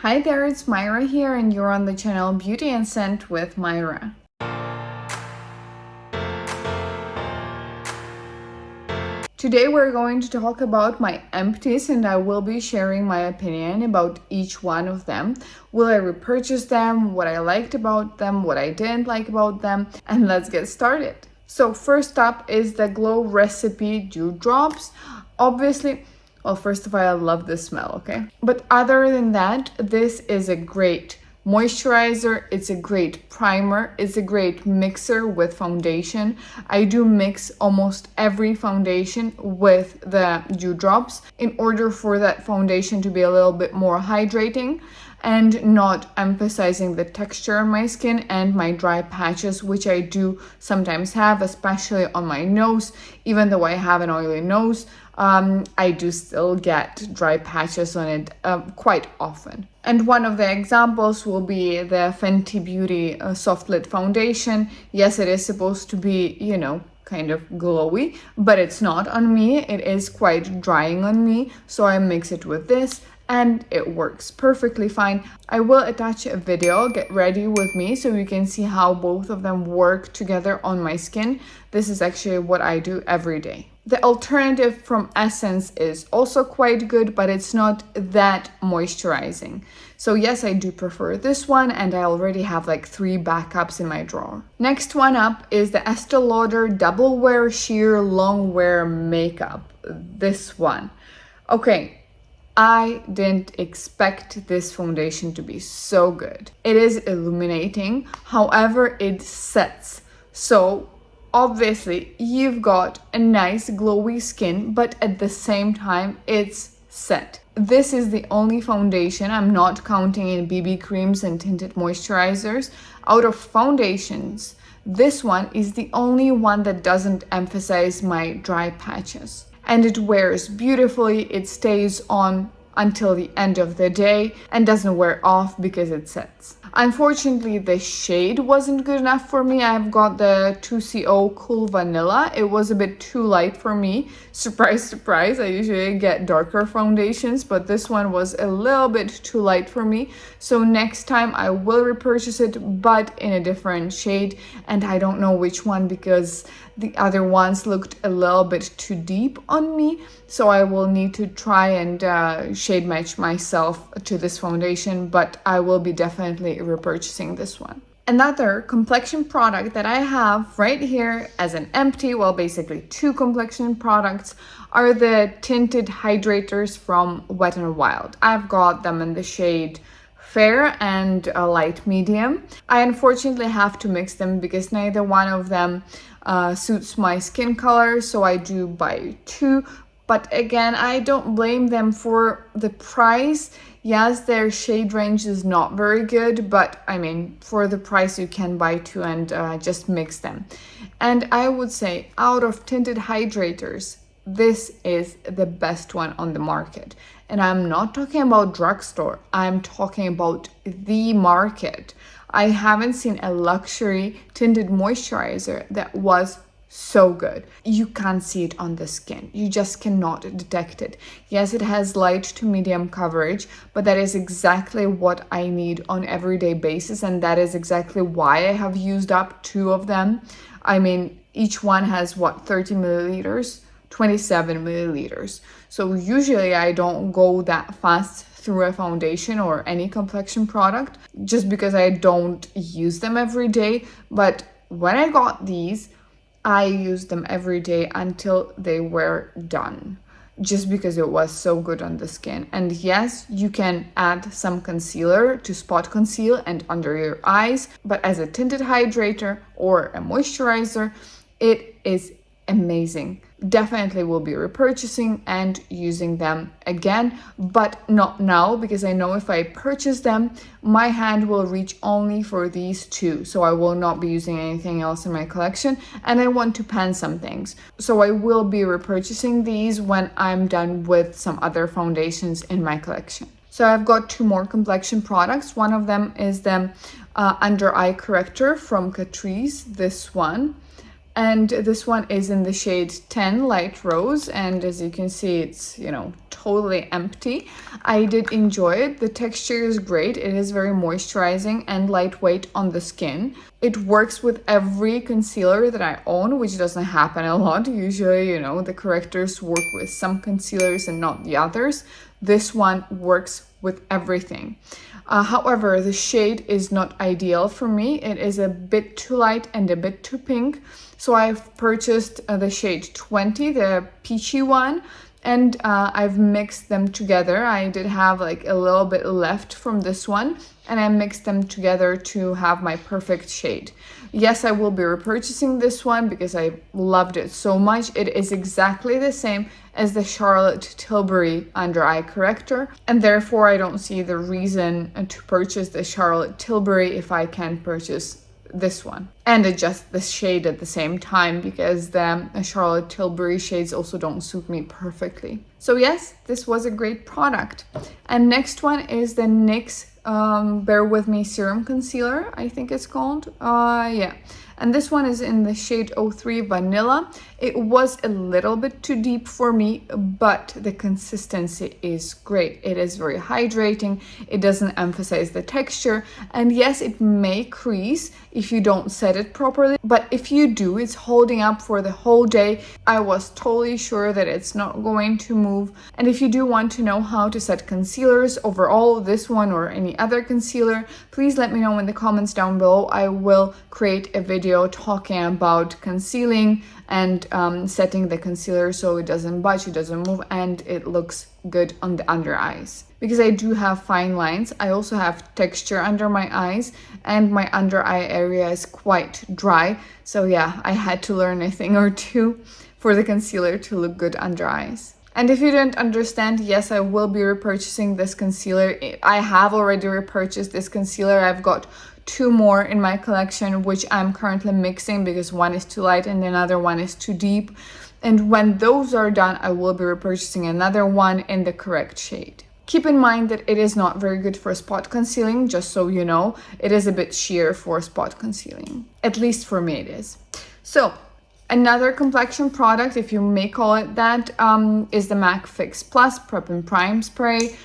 Hi there, it's Myra here and you're on the channel Beauty and Scent with Myra. Today we're going to talk about my empties and I will be sharing my opinion about each one of them. Will I repurchase them, what I liked about them, what I didn't like about them, and let's get started. So first up is the Glow Recipe Dew Drops. Obviously, well, first of all, I love the smell, okay? But other than that, this is a great moisturizer, it's a great primer, it's a great mixer with foundation. I do mix almost every foundation with the dew drops in order for that foundation to be a little bit more hydrating and not emphasizing the texture on my skin and my dry patches, which I do sometimes have, especially on my nose. Even though I have an oily nose, I do still get dry patches on it quite often. And one of the examples will be the Fenty Beauty Soft Lit Foundation. Yes, it is supposed to be, kind of glowy, but it's not on me. It is quite drying on me, so I mix it with this and it works perfectly fine. I will attach a video, get ready with me, so you can see how both of them work together on my skin. This is actually what I do every day. The alternative from Essence is also quite good, but it's not that moisturizing. So yes, I do prefer this one and I already have like 3 backups in my drawer. Next one up is the Estee Lauder Double Wear Sheer Long Wear Makeup. This one. Okay, I didn't expect this foundation to be so good. It is illuminating, however, it sets. So obviously, you've got a nice glowy skin, but at the same time, it's set. This is the only foundation, I'm not counting in BB creams and tinted moisturizers. Out of foundations, this one is the only one that doesn't emphasize my dry patches. And it wears beautifully, it stays on until the end of the day and doesn't wear off because it sets. Unfortunately, the shade wasn't good enough for me. I've got the 2CO Cool Vanilla. It was a bit too light for me. Surprise, surprise. I usually get darker foundations, but this one was a little bit too light for me. So next time I will repurchase it, but in a different shade. And I don't know which one because the other ones looked a little bit too deep on me. So I will need to try and shade match myself to this foundation, but I will be definitely repurchasing this one. Another complexion product that I have right here as an empty, well, basically 2 complexion products, are the tinted hydrators from Wet n Wild. I've got them in the shade fair and light medium. I unfortunately have to mix them because neither one of them suits my skin color, so I do buy 2. But again, I don't blame them for the price. Yes, their shade range is not very good, but I mean, for the price you can buy 2 and just mix them. And I would say out of tinted hydrators, this is the best one on the market. And I'm not talking about drugstore, I'm talking about the market. I haven't seen a luxury tinted moisturizer that was so good. You can't see it on the skin. You just cannot detect it. Yes, it has light to medium coverage, but that is exactly what I need on everyday basis, and that is exactly why I have used up 2 of them. I mean, each one has 30 milliliters, 27 milliliters. So usually I don't go that fast through a foundation or any complexion product just because I don't use them every day. But when I got these, I used them every day until they were done, just because it was so good on the skin. And yes, you can add some concealer to spot conceal and under your eyes, but as a tinted hydrator or a moisturizer, it is amazing. Definitely will be repurchasing and using them again, but not now because I know if I purchase them, my hand will reach only for these 2. So I will not be using anything else in my collection, and I want to pan some things. So I will be repurchasing these when I'm done with some other foundations in my collection. So I've got 2 more complexion products. One of them is the under eye corrector from Catrice, this one. And this one is in the shade 10 Light Rose, and as you can see, it's, you know, totally empty. I did enjoy it. The texture is great. It is very moisturizing and lightweight on the skin. It works with every concealer that I own, which doesn't happen a lot. Usually, you know, the correctors work with some concealers and not the others. This one works with everything. However, the shade is not ideal for me. It is a bit too light and a bit too pink. So I've purchased the shade 20, the peachy one, and I've mixed them together. I did have like a little bit left from this one, and I mixed them together to have my perfect shade. Yes, I will be repurchasing this one because I loved it so much. It is exactly the same as the Charlotte Tilbury under eye corrector, and therefore I don't see the reason to purchase the Charlotte Tilbury if I can purchase this one and adjust the shade at the same time, because the Charlotte Tilbury shades also don't suit me perfectly. So yes, this was a great product. And next one is the NYX Bear With Me Serum Concealer, I think it's called. Yeah. And this one is in the shade 03 Vanilla. It was a little bit too deep for me, but the consistency is great. It is very hydrating. It doesn't emphasize the texture. And yes, it may crease if you don't set it properly, but if you do, it's holding up for the whole day. I was totally sure that it's not going to move. And if you do want to know how to set concealers overall, this one or any other concealer, please let me know in the comments down below. I will create a video talking about concealing and setting the concealer so it doesn't budge, it doesn't move, and it looks good on the under eyes. Because I do have fine lines, I also have texture under my eyes, and my under eye area is quite dry. So yeah, I had to learn a thing or two for the concealer to look good under eyes. And if you didn't understand, yes, I will be repurchasing this concealer. I have already repurchased this concealer. I've got 2 more in my collection, which I'm currently mixing because one is too light and another one is too deep. And when those are done, I will be repurchasing another one in the correct shade. Keep in mind that it is not very good for spot concealing, just so you know. It is a bit sheer for spot concealing. At least for me it is. So, another complexion product, if you may call it that, is the MAC Fix Plus Prep and Prime Spray.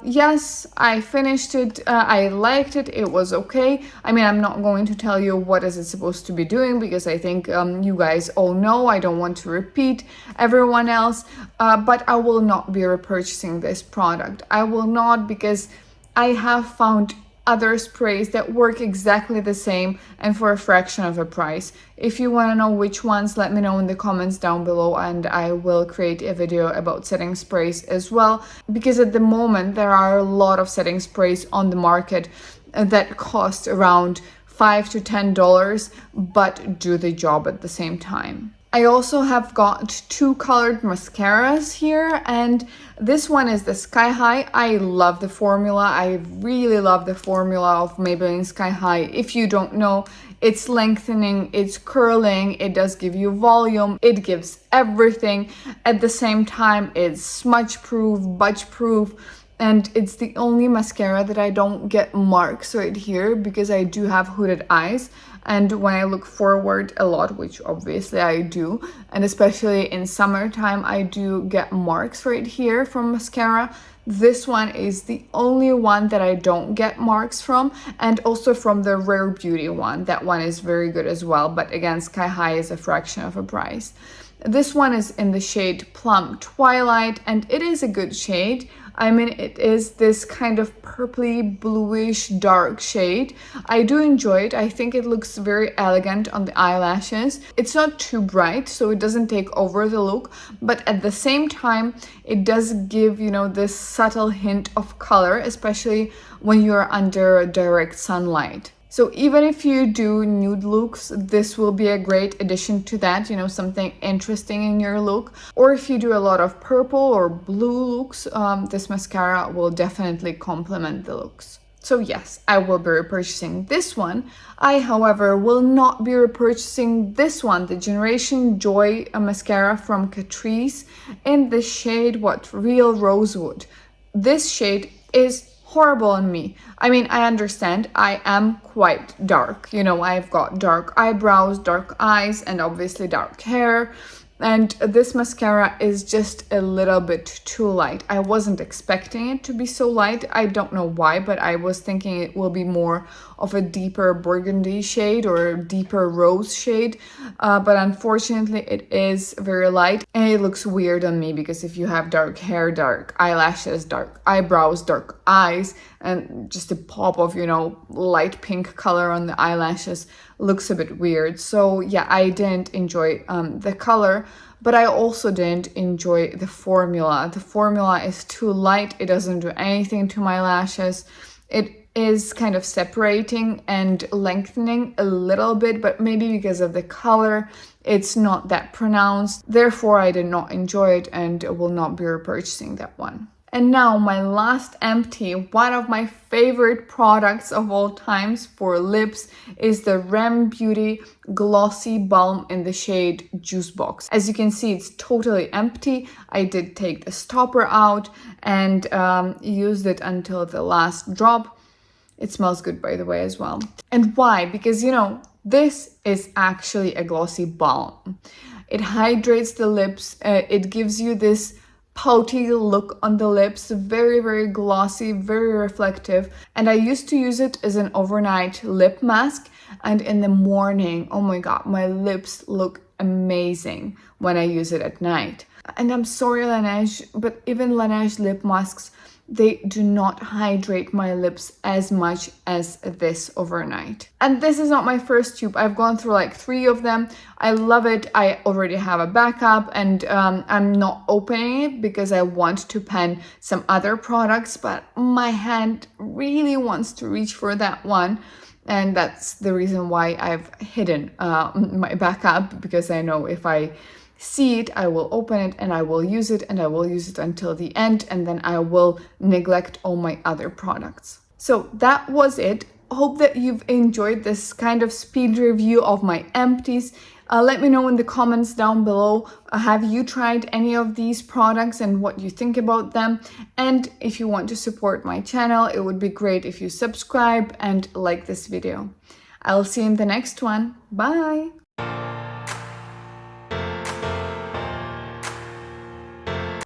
Yes, I finished it. I liked it. It was okay. I mean, I'm not going to tell you what is it supposed to be doing because I think you guys all know. I don't want to repeat everyone else, but I will not be repurchasing this product. I will not, because I have found other sprays that work exactly the same and for a fraction of the price. If you want to know which ones, let me know in the comments down below, and I will create a video about setting sprays as well, because at the moment there are a lot of setting sprays on the market that cost around $5 to $10 but do the job at the same time. I also have got 2 colored mascaras here, and this one is the Sky High. I love the formula. I really love the formula of Maybelline Sky High. If you don't know, it's lengthening, it's curling, it does give you volume, it gives everything. At the same time, it's smudge proof, budge proof, and it's the only mascara that I don't get marks right here because I do have hooded eyes. And when I look forward a lot, which obviously I do, and especially in summertime, I do get marks right here from mascara. This one is the only one that I don't get marks from, and also from the Rare Beauty one. That one is very good as well, but again, Sky High is a fraction of a price. This one is in the shade Plum Twilight, and it is a good shade. I mean, it is this kind of purpley bluish dark shade. I do enjoy it. I think it looks very elegant on the eyelashes. It's not too bright, so it doesn't take over the look, but at the same time, it does give, you know, this subtle hint of color, especially when you're under direct sunlight. So even if you do nude looks, this will be a great addition to that, you know, something interesting in your look. Or if you do a lot of purple or blue looks, this mascara will definitely complement the looks. So yes, I will be repurchasing this one. I, however, will not be repurchasing this one, the Generation Joy mascara from Catrice in the shade Real Rosewood. This shade is horrible on me. I mean, I understand I am quite dark. You know, I've got dark eyebrows, dark eyes, and obviously dark hair. And this mascara is just a little bit too light. I wasn't expecting it to be so light. I don't know why, but I was thinking it will be more of a deeper burgundy shade or a deeper rose shade. But unfortunately, it is very light and it looks weird on me because if you have dark hair, dark eyelashes, dark eyebrows, dark eyes, and just a pop of, you know, light pink color on the eyelashes looks a bit weird. So yeah, I didn't enjoy the color, but I also didn't enjoy the formula. The formula is too light. It doesn't do anything to my lashes. It is kind of separating and lengthening a little bit, but maybe because of the color, it's not that pronounced. Therefore, I did not enjoy it and will not be repurchasing that one. And now my last empty, one of my favorite products of all times for lips is the Rem Beauty Glossy Balm in the shade Juice Box. As you can see, it's totally empty. I did take the stopper out and used it until the last drop. It smells good, by the way, as well. And why? Because, you know, this is actually a glossy balm. It hydrates the lips. It gives you this pouty look on the lips, very, very glossy, very reflective. And I used to use it as an overnight lip mask, and in the morning, oh my god, my lips look amazing when I use it at night. And I'm sorry, Laneige, but even Laneige lip masks, they do not hydrate my lips as much as this overnight. And this is not my first tube. I've gone through like 3 of them. I love it. I already have a backup, and I'm not opening it because I want to pen some other products, but my hand really wants to reach for that one. And that's the reason why I've hidden my backup, because I know if I see it, I will open it and I will use it, and I will use it until the end, and then I will neglect all my other products. So that was it. Hope that you've enjoyed this kind of speed review of my empties. Let me know in the comments down below, have you tried any of these products and what you think about them? And if you want to support my channel, it would be great if you subscribe and like this video. I'll see you in the next one. Bye!